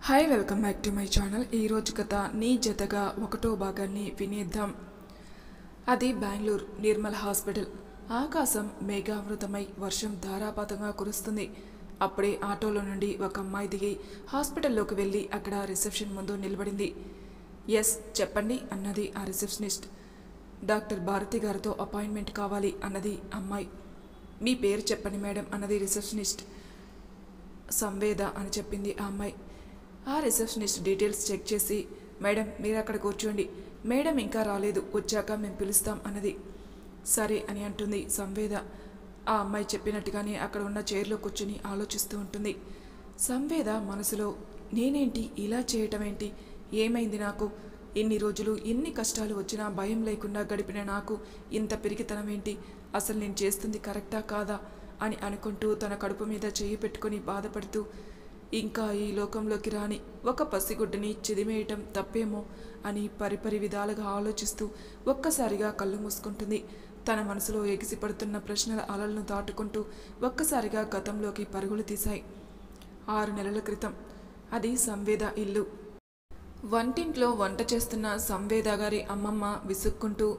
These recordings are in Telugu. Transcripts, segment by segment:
Hi welcome back to my channel. ఈరోజు కథ నీ జతగా ఒకటో భాగాన్ని వినేద్దాం. అది బెంగళూరు నిర్మల్ హాస్పిటల్. ఆకాశం మేఘావృతమై వర్షం ధారాపాతంగా కురుస్తుంది. అప్పుడే ఆటోలో నుండి ఒక అమ్మాయి దిగి హాస్పిటల్లోకి వెళ్ళి అక్కడ రిసెప్షన్ ముందు నిలబడింది. ఎస్ చెప్పండి అన్నది ఆ రిసెప్షనిస్ట్. డాక్టర్ భారతి గారితో అపాయింట్మెంట్ కావాలి అన్నది అమ్మాయి. మీ పేరు చెప్పండి మేడం అన్నది రిసెప్షనిస్ట్. సంవేద అని చెప్పింది ఆ అమ్మాయి. ఆ రిసెప్షనిస్ట్ డీటెయిల్స్ చెక్ చేసి, మేడం మీరు అక్కడ కూర్చోండి, మేడం ఇంకా రాలేదు, వచ్చాక మేము పిలుస్తాం అన్నది. సరే అని అంటుంది సంవేద. ఆ అమ్మాయి చెప్పినట్టుగానే అక్కడ ఉన్న చైర్లో కూర్చుని ఆలోచిస్తూ ఉంటుంది. సంవేద మనసులో, నేనేంటి ఇలా చేయటం ఏంటి, ఏమైంది నాకు, ఇన్ని రోజులు ఎన్ని కష్టాలు వచ్చినా భయం లేకుండా గడిపిన నాకు ఇంత పిరికితనం ఏంటి, అసలు నేను చేస్తుంది కరెక్టా కాదా అని అనుకుంటూ తన కడుపు మీద చెయ్యి పెట్టుకుని బాధపడుతూ, ఇంకా ఈ లోకంలోకి రాని ఒక పసిగుడ్డని చిదిమేయటం తప్పేమో అని పరిపరి విధాలుగా ఆలోచిస్తూ ఒక్కసారిగా కళ్ళు మూసుకుంటుంది. తన మనసులో ఎగిసిపడుతున్న ప్రశ్నల అలలను దాటుకుంటూ ఒక్కసారిగా గతంలోకి పరుగులు తీశాయి. 6 నెలల క్రితం అది సంవేద ఇల్లు. వంటింట్లో వంట చేస్తున్న సంవేద గారి అమ్మమ్మ విసుక్కుంటూ,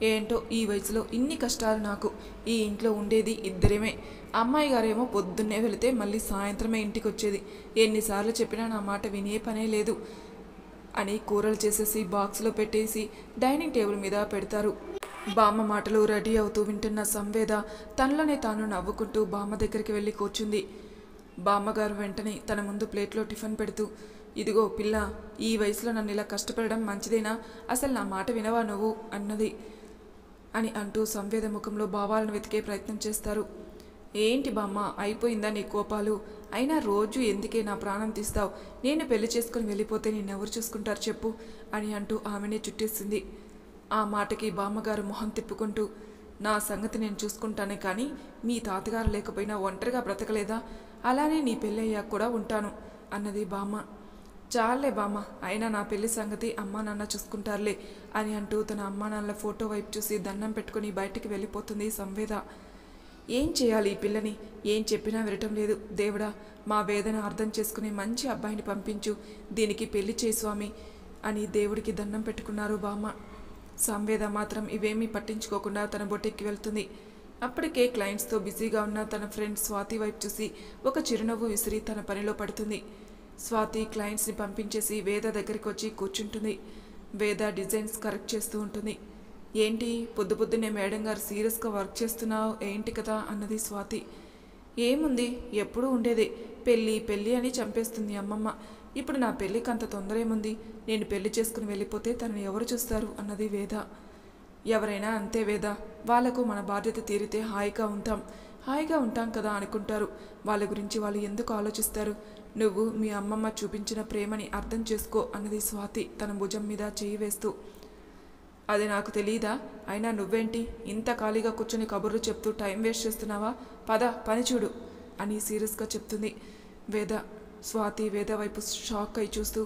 ఏంటో ఈ వయసులో ఇన్ని కష్టాలు నాకు, ఈ ఇంట్లో ఉండేది ఇద్దరేమే, అమ్మాయి గారేమో పొద్దున్నే వెళితే మళ్ళీ సాయంత్రమే ఇంటికి వచ్చేది, ఎన్నిసార్లు చెప్పినా నా మాట వినే పనే లేదు అని కూరలు చేసేసి బాక్స్లో పెట్టేసి డైనింగ్ టేబుల్ మీద పెడతారు. బామ్మ మాటలు రెడీ అవుతూ వింటున్న సంవేద తనలోనే తాను నవ్వుకుంటూ బామ్మ దగ్గరికి వెళ్ళి కూర్చుంది. బామ్మగారు వెంటనే తన ముందు ప్లేట్లో టిఫిన్ పెడుతూ, ఇదిగో పిల్ల, ఈ వయసులో నన్ను ఇలా కష్టపడడం మంచిదేనా, అసలు నా మాట వినవా నువ్వు అన్నది అని అంటూ సంవేద ముఖంలో భావాలను వెతికే ప్రయత్నం చేస్తారు. ఏంటి బామ్మ, అయిపోయిందా నీ కోపాలు, అయినా రోజు ఎందుకే నా ప్రాణం తీస్తావు, నేను పెళ్లి చేసుకుని వెళ్ళిపోతే నిన్నెవరు చూసుకుంటారు చెప్పు అని అంటూ ఆమెనే చుట్టేసింది. ఆ మాటకి బామ్మగారు మొహం తిప్పుకుంటూ, నా సంగతి నేను చూసుకుంటానే కానీ మీ తాతగారు లేకపోయినా ఒంటరిగా బ్రతకలేదా, అలానే నీ పెళ్ళి అయ్యాక కూడా ఉంటాను అన్నది బామ్మ. చాలే బామ్మ, అయినా నా పెళ్లి సంగతి అమ్మా నాన్న చూసుకుంటారులే అని అంటూ తన అమ్మా నాన్నల ఫోటో వైపు చూసి దండం పెట్టుకుని బయటికి వెళ్ళిపోతుంది సంవేద. ఏం చేయాలి ఈ పిల్లని, ఏం చెప్పినా వినటం లేదు, దేవుడా మా వేదన అర్థం చేసుకుని మంచి అబ్బాయిని పంపించు, దీనికి పెళ్లి చేయి స్వామి అని దేవుడికి దండం పెట్టుకున్నారు బామ్మ. సంవేద మాత్రం ఇవేమీ పట్టించుకోకుండా తన బొటిక్కి వెళ్తుంది. అప్పటికే క్లయింట్స్తో బిజీగా ఉన్న తన ఫ్రెండ్ స్వాతి వైపు చూసి ఒక చిరునవ్వు విసిరి తన పనిలో పడుతుంది. స్వాతి క్లయింట్స్ని పంపించేసి వేద దగ్గరికి వచ్చి కూర్చుంటుంది. వేద డిజైన్స్ కరెక్ట్ చేస్తూ ఉంటుంది. ఏంటి పొద్దునే మేడం గారు సీరియస్గా వర్క్ చేస్తున్నావు ఏంటి కదా అన్నది స్వాతి. ఏముంది, ఎప్పుడూ ఉండేదే, పెళ్ళి పెళ్ళి అని చంపేస్తుంది అమ్మమ్మ, ఇప్పుడు నా పెళ్ళికి అంత తొందర ఏముంది, నేను పెళ్లి చేసుకుని వెళ్ళిపోతే తనని ఎవరు చూస్తారు అన్నది వేద. ఎవరైనా అంతే వేద, వాళ్లకు మన బాధ్యత తీరితే హాయిగా ఉంటాం కదా అనుకుంటారు, వాళ్ళ గురించి వాళ్ళు ఎందుకు ఆలోచిస్తారు, నువ్వు మీ అమ్మమ్మ చూపించిన ప్రేమని అర్థం చేసుకో అన్నది స్వాతి తన భుజం మీద చేయి వేస్తూ. అది నాకు తెలీదా, అయినా నువ్వేంటి ఇంత ఖాళీగా కూర్చొని కబుర్లు చెప్తూ టైం వేస్ట్ చేస్తున్నావా, పద పని చూడు అని సీరియస్గా చెప్తుంది వేద. స్వాతి వేద వైపు షాక్ అయి చూస్తూ,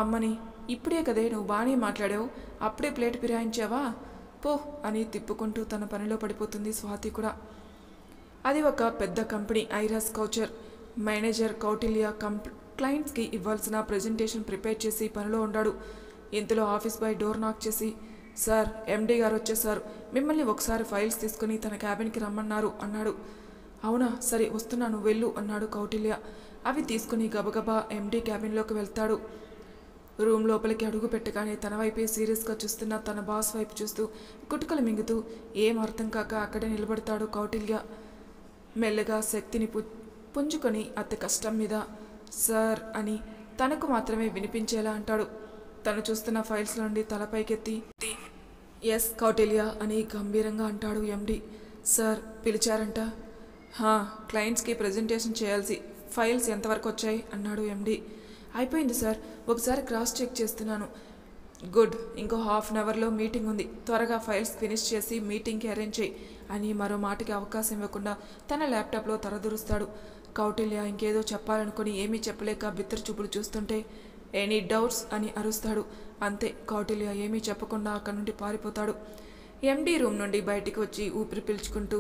అమ్మని ఇప్పుడే కదే నువ్వు బాగానే మాట్లాడావు, అప్పుడే ప్లేట్ ఫిరాయించావా, పో అని తిప్పుకుంటూ తన పనిలో పడిపోతుంది స్వాతి కూడా. అది ఒక పెద్ద కంపెనీ. ఐరాస్ కౌచర్ మేనేజర్ కౌటిల్య క్లయింట్స్కి ఇవ్వాల్సిన ప్రెజెంటేషన్ ప్రిపేర్ చేసి పనిలో ఉన్నాడు. ఇంతలో ఆఫీస్ బాయ్ డోర్ నాక్ చేసి, సార్ ఎండీ గారు వచ్చేసారు, మిమ్మల్ని ఒకసారి ఫైల్స్ తీసుకుని తన క్యాబిన్కి రమ్మన్నారు అన్నాడు. అవునా, సరే వస్తున్నాను వెళ్ళు అన్నాడు కౌటిల్య. అవి తీసుకుని గబగబా ఎండీ క్యాబిన్లోకి వెళ్తాడు. రూమ్ లోపలికి అడుగు పెట్టగానే తన వైపే సీరియస్గా చూస్తున్న తన బాస్ వైపు చూస్తూ గుట్కలు మింగుతూ ఏం అర్థం కాక అక్కడే నిలబడతాడు కౌటిల్య. మెల్లగా శక్తిని పుంజుకొని అతి కష్టం మీద సార్ అని తనకు మాత్రమే వినిపించేలా అంటాడు. తను చూస్తున్న ఫైల్స్ నుండి తలపైకెత్తి, ఎస్ కౌటిల్య అని గంభీరంగా అంటాడు ఎండి. సార్ పిలిచారంట. క్లయింట్స్కి ప్రజెంటేషన్ చేయాల్సి, ఫైల్స్ ఎంతవరకు వచ్చాయి అన్నాడు ఎండి. అయిపోయింది సార్, ఒకసారి క్రాస్ చెక్ చేస్తున్నాను. గుడ్, ఇంకో హాఫ్ అన్ అవర్లో మీటింగ్ ఉంది, త్వరగా ఫైల్స్ ఫినిష్ చేసి మీటింగ్కి అరేంజ్ చేయి అని మరో మాటకి అవకాశం ఇవ్వకుండా తన ల్యాప్టాప్లో తరదురుస్తాడు. కౌటిల్య ఇంకేదో చెప్పాలనుకుని ఏమీ చెప్పలేక బిత్తర చూపులు చూస్తుంటే, ఎనీ డౌట్స్ అని అరుస్తాడు. అంతే, కౌటిల్య ఏమీ చెప్పకుండా అక్కడి నుండి పారిపోతాడు. ఎండీ రూమ్ నుండి బయటికి వచ్చి ఊపిరి పీల్చుకుంటూ,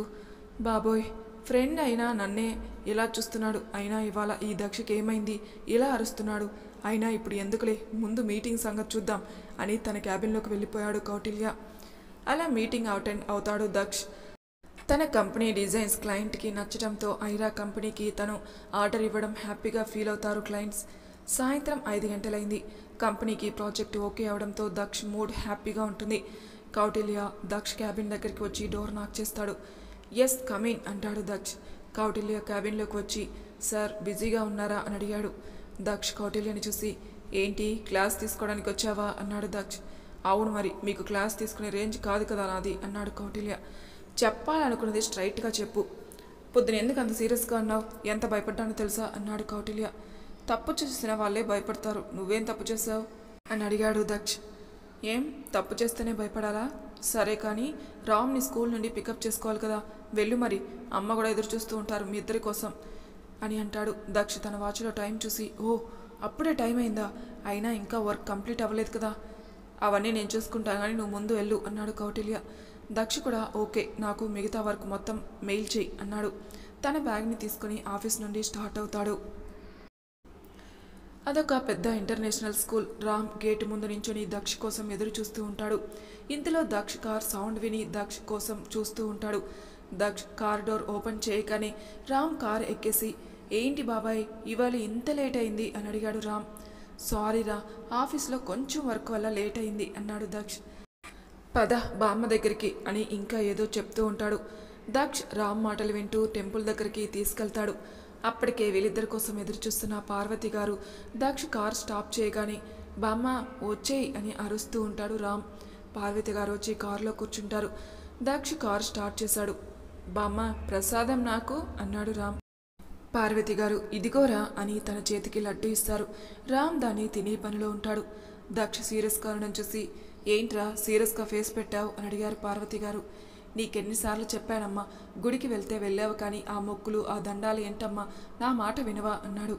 బాబోయ్ ఫ్రెండ్ అయినా నన్నే ఇలా చూస్తున్నాడు, అయినా ఇవాళ ఈ దక్షకి ఏమైంది ఇలా అరుస్తున్నాడు, అయినా ఇప్పుడు ఎందుకులే, ముందు మీటింగ్ సంగతి చూద్దాం అని తన క్యాబిన్లోకి వెళ్ళిపోయాడు కౌటిల్య. అలా మీటింగ్ అటెండ్ అవుతాడు దక్ష్. తన కంపెనీ డిజైన్స్ క్లయింట్కి నచ్చడంతో ఐరా కంపెనీకి తను ఆర్డర్ ఇవ్వడం హ్యాపీగా ఫీల్ అవుతారు క్లయింట్స్. సాయంత్రం 5 గంటలైంది. కంపెనీకి ప్రాజెక్ట్ ఓకే అవడంతో దక్ష్ మూడ్ హ్యాపీగా ఉంటుంది. కౌటిల్య దక్ష్ క్యాబిన్ దగ్గరికి వచ్చి డోర్ నాక్ చేస్తాడు. ఎస్ కమిన్ అంటాడు దక్ష్. కౌటిల్య క్యాబిన్లోకి వచ్చి సార్ బిజీగా ఉన్నారా అని అడిగాడు. దక్ష్ కౌటిల్యని చూసి ఏంటి క్లాస్ తీసుకోవడానికి వచ్చావా అన్నాడు దక్ష్. అవును మరి, మీకు క్లాస్ తీసుకునే రేంజ్ కాదు కదా నాది అన్నాడు కౌటిల్య. చెప్పాలనుకున్నది స్ట్రైట్గా చెప్పు. పొద్దున ఎందుకు అంత సీరియస్గా అన్నావు, ఎంత భయపడ్డానో తెలుసా అన్నాడు కౌటిల్య. తప్పు చేసిన వాళ్ళే భయపడతారు, నువ్వేం తప్పు చేసావు అని అడిగాడు దక్ష్. ఏం తప్పు చేస్తేనే భయపడాలా? సరే కానీ రామ్ని స్కూల్ నుండి పికప్ చేసుకోవాలి కదా, వెళ్ళు మరి, అమ్మ కూడా ఎదురు చూస్తూ ఉంటారు మీ ఇద్దరి కోసం అని అంటాడు. దక్ష్ తన వాచ్లో టైం చూసి ఓ అప్పుడే టైం అయిందా, అయినా ఇంకా వర్క్ కంప్లీట్ అవ్వలేదు కదా, అవన్నీ నేను చూసుకుంటాను కానీ నువ్వు ముందు వెళ్ళు అన్నాడు కౌటిల్య. దక్ష్ కూడా ఓకే, నాకు మిగతా వర్క్ మొత్తం మెయిల్ చేయి అన్నాడు. తన బ్యాగ్ని తీసుకుని ఆఫీస్ నుండి స్టార్ట్ అవుతాడు. అదొక పెద్ద ఇంటర్నేషనల్ స్కూల్. రామ్ గేటు ముందు నించుని దక్ష్ కోసం ఎదురు చూస్తూ ఉంటాడు. ఇంతలో దక్ష్ కార్ సౌండ్ విని దక్ష్ కోసం చూస్తూ ఉంటాడు. దక్ష్ కార్ డోర్ ఓపెన్ చేయగానే రామ్ కార్ ఎక్కేసి ఏంటి బాబాయ్ ఇవాళ ఇంత లేట్ అయింది అని అడిగాడు రామ్. సారీరా, ఆఫీస్లో కొంచెం వర్క్ వల్ల లేట్ అయింది అన్నాడు దక్ష్. పద బామ్మ దగ్గరికి అని ఇంకా ఏదో చెప్తూ ఉంటాడు. దక్ష్ రామ్ మాటలు వింటూ టెంపుల్ దగ్గరికి తీసుకెళ్తాడు. అప్పటికే వీళ్ళిద్దరి కోసం ఎదురు చూస్తున్న పార్వతి గారు దక్ష్ కార్ స్టాప్ చేయగానే బామ్మ వచ్చేయి అని అరుస్తూ ఉంటాడు రామ్. పార్వతి గారు వచ్చి కారులో కూర్చుంటారు. దక్ష్ కార్ స్టార్ట్ చేశాడు. బామ్మ ప్రసాదం నాకు అన్నాడు రామ్. పార్వతి గారు ఇదిగోరా అని తన చేతికి లడ్డు ఇస్తారు. రామ్ దాన్ని తినే పనిలో ఉంటాడు. దక్ష్ సీరియస్గా ఉండడం చూసి ఏంట్రా సీరియస్గా ఫేస్ పెట్టావు అని అడిగారు పార్వతి గారు. నీకెన్నిసార్లు చెప్పానమ్మా, గుడికి వెళ్తే వెళ్ళావు కానీ ఆ మొక్కులు ఆ దండాలు ఏంటమ్మా, నా మాట వినవా అన్నాడు.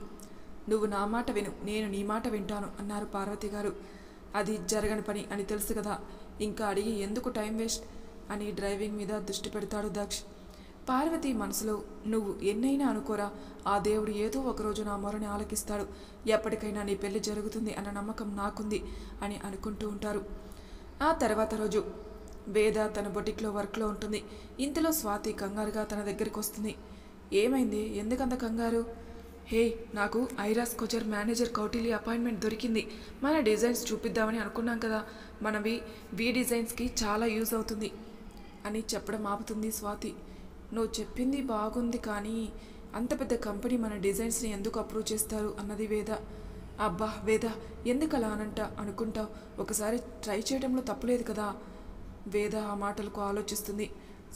నువ్వు నా మాట విను, నేను నీ మాట వింటాను అన్నారు పార్వతి గారు. అది జరగని పని అని తెలుసు కదా, ఇంకా అడిగి ఎందుకు టైం వేస్ట్ అని డ్రైవింగ్ మీద దృష్టి పెడతాడు దక్ష్. పార్వతి మనసులో నువ్వు ఎన్నైనా అనుకోరా, ఆ దేవుడు ఏదో ఒకరోజు నా మొరని ఆలకిస్తాడు, ఎప్పటికైనా నీ పెళ్లి జరుగుతుంది అన్న నమ్మకం నాకుంది అని అనుకుంటూ ఉంటారు. ఆ తర్వాత రోజు వేద తన బొటిక్లో వర్క్లో ఉంటుంది. ఇంతలో స్వాతి కంగారుగా తన దగ్గరికి వస్తుంది. ఏమైంది, ఎందుకంత కంగారు? హే, నాకు ఐరాస్ కొచర్ మేనేజర్ కౌటిల్య అపాయింట్మెంట్ దొరికింది. మన డిజైన్స్ చూపిద్దామని అనుకున్నాం కదా, మనవి వీ డిజైన్స్కి చాలా యూజ్ అవుతుంది అని చెప్పడం ఆపుతుంది స్వాతి. నువ్వు చెప్పింది బాగుంది కానీ అంత పెద్ద కంపెనీ మన డిజైన్స్ని ఎందుకు అప్రూవ్ చేస్తారు అన్నది వేద. అబ్బా వేద, ఎందుకు అలా అనుకుంటావు, ఒకసారి ట్రై చేయడంలో తప్పులేదు కదా. వేద ఆ మాటలకు ఆలోచిస్తుంది.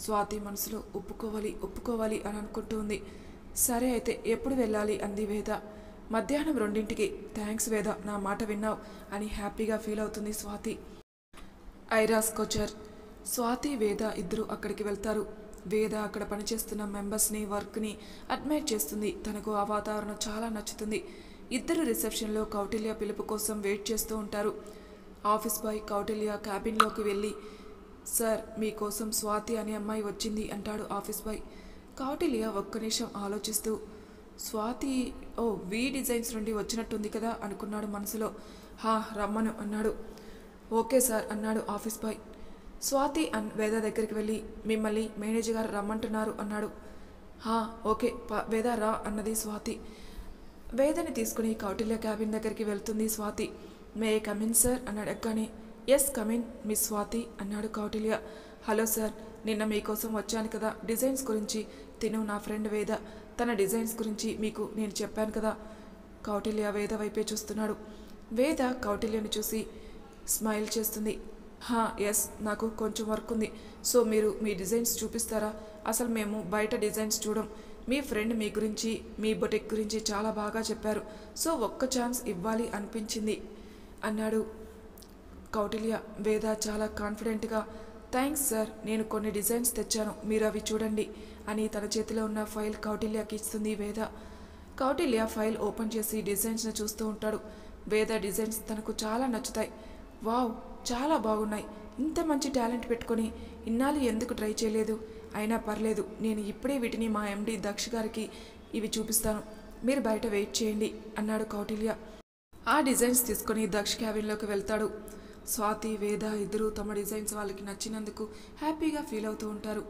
స్వాతి మనసులో ఒప్పుకోవాలి అని అనుకుంటూ ఉంది. సరే అయితే ఎప్పుడు వెళ్ళాలి అంది వేద. మధ్యాహ్నం 2ంటికి. థ్యాంక్స్ వేద, నా మాట విన్నావు అని హ్యాపీగా ఫీల్ అవుతుంది స్వాతి. ఐరాస్ కొచర్. స్వాతి వేద ఇద్దరు అక్కడికి వెళ్తారు. వేద అక్కడ పనిచేస్తున్న మెంబర్స్ని వర్క్ని అడ్మైర్ చేస్తుంది. తనకు ఆ వాతావరణం చాలా నచ్చుతుంది. ఇద్దరు రిసెప్షన్లో కౌటిల్య పిలుపు కోసం వెయిట్ చేస్తూ ఉంటారు. ఆఫీస్ బాయ్ కౌటిల్య క్యాబిన్లోకి వెళ్ళి సార్ మీకోసం స్వాతి అనే అమ్మాయి వచ్చింది అంటాడు ఆఫీస్ బాయ్. కౌటిల్య ఒక్క నిమిషం ఆలోచిస్తూ స్వాతి ఓ వీ డిజైన్స్ నుండి వచ్చినట్టుంది కదా అనుకున్నాడు మనసులో. రమ్మను అన్నాడు. ఓకే సార్ అన్నాడు ఆఫీస్ బాయ్. స్వాతి వేద దగ్గరికి వెళ్ళి మిమ్మల్ని మేనేజర్ గారు రమ్మంటున్నారు అన్నాడు. ఓకే వేద రా అన్నది స్వాతి. వేదని తీసుకుని కౌటిల్య క్యాబిన్ దగ్గరికి వెళ్తుంది స్వాతి. మే కమిన్ సార్ అని అడగగానే ఎస్ కమిన్ మిస్ స్వాతి అన్నాడు కౌటిల్య. హలో సార్, నిన్న మీకోసం వచ్చాను కదా డిజైన్స్ గురించి. తిను నా ఫ్రెండ్ వేద, తన డిజైన్స్ గురించి మీకు నేను చెప్పాను కదా. కౌటిల్య వేద వైపే చూస్తున్నాడు. వేద కౌటిల్యని చూసి స్మైల్ చేస్తుంది. ఎస్, నాకు కొంచెం వర్క్ ఉంది, సో మీరు మీ డిజైన్స్ చూపిస్తారా? అసలు మేము బయట డిజైన్స్ చూడం. మీ ఫ్రెండ్ మీ గురించి మీ బొటిక్ గురించి చాలా బాగా చెప్పారు, సో ఒక్క ఛాన్స్ ఇవ్వాలి అనిపించింది అన్నాడు కౌటిల్య. వేద చాలా కాన్ఫిడెంట్గా థ్యాంక్స్ సార్, నేను కొన్ని డిజైన్స్ తెచ్చాను, మీరు అవి చూడండి అని తన చేతిలో ఉన్న ఫైల్ కౌటిల్యకి ఇస్తుంది వేద. కౌటిల్య ఫైల్ ఓపెన్ చేసి డిజైన్స్ని చూస్తూ ఉంటాడు. వేద డిజైన్స్ తనకు చాలా నచ్చుతాయి. వావ్, చాలా బాగున్నాయి, ఇంత మంచి టాలెంట్ పెట్టుకొని ఇన్నాళ్ళు ఎందుకు ట్రై చేయలేదు అయినా పర్లేదు, నేను ఇప్పుడే వీటిని మా ఎండి దక్ష గారికి ఇవి చూపిస్తాను, మీరు బయట వెయిట్ చేయండి అన్నాడు కౌటిల్య. ఆ డిజైన్స్ తీసుకొని దక్ష క్యాబిన్లోకి వెళ్తాడు. స్వాతి, వేద ఇద్దరూ తమ డిజైన్స్ వాళ్ళకి నచ్చినందుకు హ్యాపీగా ఫీల్ అవుతూ ఉంటారు.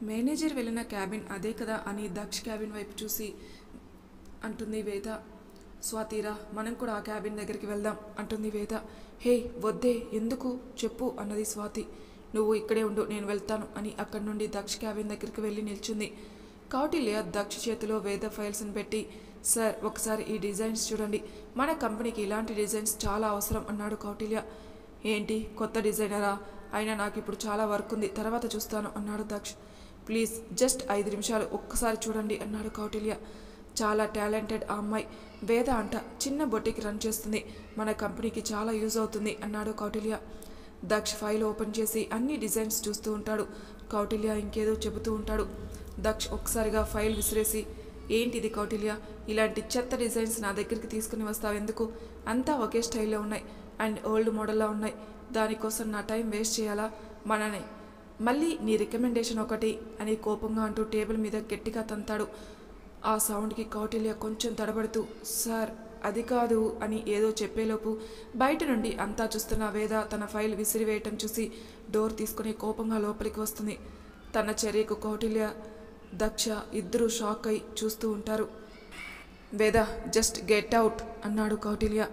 మేనేజర్ వెళ్ళిన క్యాబిన్ అదే కదా అని దక్ష క్యాబిన్ వైపు చూసి అంటుంది వేద. స్వాతిరా, మనం కూడా ఆ క్యాబిన్ దగ్గరికి వెళ్దాం అంటుంది వేద. హే వద్దే, ఎందుకు చెప్పు అన్నది స్వాతి. నువ్వు ఇక్కడే ఉండు, నేను వెళ్తాను అని అక్కడి నుండి దక్ష క్యాబిన్ దగ్గరికి వెళ్ళి నిల్చుంది. కౌటిల్య దక్ష చేతిలో వేద ఫైల్స్ని పెట్టి, సార్ ఒకసారి ఈ డిజైన్స్ చూడండి, మన కంపెనీకి ఇలాంటి డిజైన్స్ చాలా అవసరం అన్నాడు కౌటిల్య. ఏంటి కొత్త డిజైనరా? అయినా నాకు ఇప్పుడు చాలా వర్క్ ఉంది, తర్వాత చూస్తాను అన్నాడు దక్ష్. ప్లీజ్ జస్ట్ 5 నిమిషాలు ఒక్కసారి చూడండి అన్నాడు కౌటిల్య. చాలా టాలెంటెడ్ ఆ అమ్మాయి, వేద అంట, చిన్న బొటిక్ రన్ చేస్తుంది, మన కంపెనీకి చాలా యూజ్ అవుతుంది అన్నాడు కౌటిల్య. దక్ష్ ఫైల్ ఓపెన్ చేసి అన్ని డిజైన్స్ చూస్తూ ఉంటాడు. కౌటిల్య ఇంకేదో చెబుతూ ఉంటాడు. దక్ష్ ఒకసారిగా ఫైల్ విసిరేసి, ఏంటిది కౌటిల్య, ఇలాంటి చెత్త డిజైన్స్ నా దగ్గరికి తీసుకుని వస్తావెందుకు? అంతా ఒకే స్టైల్లో ఉన్నాయి అండ్ ఓల్డ్ మోడల్లా ఉన్నాయి, దానికోసం నా టైం వేస్ట్ చేయాలా? మననే మళ్ళీ నీ రికమెండేషన్ ఒకటి అని కోపంగా అంటూ టేబుల్ మీద గట్టిగా తంతాడు. ఆ సౌండ్కి కౌటిల్య కొంచెం తడబడుతూ, సార్ అది కాదు అని ఏదో చెప్పేలోపు బయట నుండి అంతా చూస్తున్న వేద తన ఫైల్ విసిరివేయటం చూసి డోర్ తీసుకుని కోపంగా లోపలికి వస్తుంది. తన చర్యకు కౌటిల్య, దక్ష ఇద్దరూ షాక్ అయి చూస్తూ ఉంటారు. వేద జస్ట్ గెట్ అవుట్ అన్నాడు కౌటిల్య.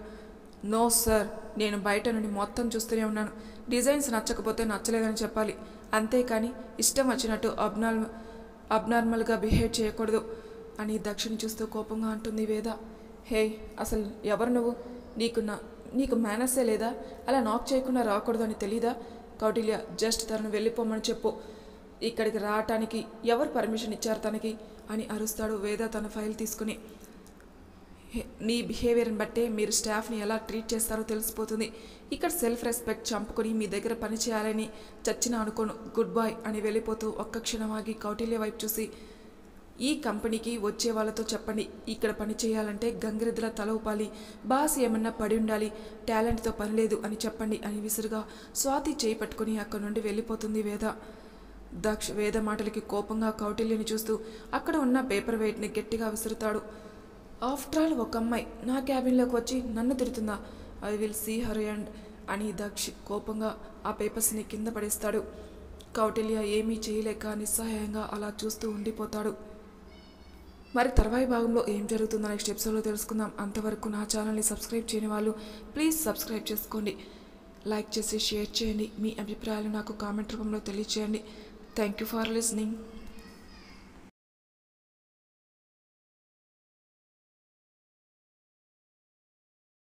నో సార్, నేను బయట నుండి మొత్తం చూస్తూనే ఉన్నాను, డిజైన్స్ నచ్చకపోతే నచ్చలేదని చెప్పాలి, అంతేకాని ఇష్టం వచ్చినట్టు అబ్నార్మల్గా బిహేవ్ చేయకూడదు అని దక్షిని చూస్తూ కోపంగా అంటుంది వేద. హే అసలు ఎవరు నువ్వు? నీకు మేనర్సే లేదా? అలా నాక్ చేయకుండా రాకూడదు అని తెలీదా? కౌటిల్య జస్ట్ తనను వెళ్ళిపోమని చెప్పు, ఇక్కడికి రావటానికి ఎవరు పర్మిషన్ ఇచ్చారు తనకి అని అరుస్తాడు వేద తన ఫైల్ తీసుకుని. నీ బిహేవియర్ని బట్టే మీరు స్టాఫ్ని ఎలా ట్రీట్ చేస్తారో తెలిసిపోతుంది, ఇక్కడ సెల్ఫ్ రెస్పెక్ట్ చంపుకొని మీ దగ్గర పని చేయాలని చచ్చినా అనుకోను, గుడ్ బాయ్ అని వెళ్ళిపోతూ ఒక్క క్షణం ఆగి కౌటిల్య వైపు చూసి, ఈ కంపెనీకి వచ్చే వాళ్ళతో చెప్పండి, ఇక్కడ పని చేయాలంటే గంగిరెద్దుల తల ఊపాలి, బాస్ ఏమన్నా పడి ఉండాలి, టాలెంట్తో పని లేదు అని చెప్పండి అని విసురుగా స్వాతి చేయి పట్టుకుని అక్కడి నుండి వెళ్ళిపోతుంది వేద. దక్ష్ వేద మాటలకి కోపంగా కౌటిల్యని చూస్తూ అక్కడ ఉన్న పేపర్ వెయిట్ని గట్టిగా విసురుతాడు. ఆఫ్టర్ ఆల్ ఒక అమ్మాయి నా క్యాబిన్లోకి వచ్చి నన్ను తిడుతుందా? I will see her end అని దక్ష్ కోపంగా ఆ పేపర్స్ని కింద పడేస్తాడు. కౌటిల్య ఏమీ చేయలేక నిస్సహాయంగా అలా చూస్తూ ఉండిపోతాడు. మరి తర్వాయి భాగంలో ఏం జరుగుతుందో నెక్స్ట్ ఎపిసోడ్లో తెలుసుకుందాం. అంతవరకు నా ఛానల్ని సబ్స్క్రైబ్ చేయని వాళ్ళు ప్లీజ్ సబ్స్క్రైబ్ చేసుకోండి, లైక్ చేసి షేర్ చేయండి, మీ అభిప్రాయాలు నాకు కామెంట్ రూపంలో తెలియచేయండి. Thank you for listening.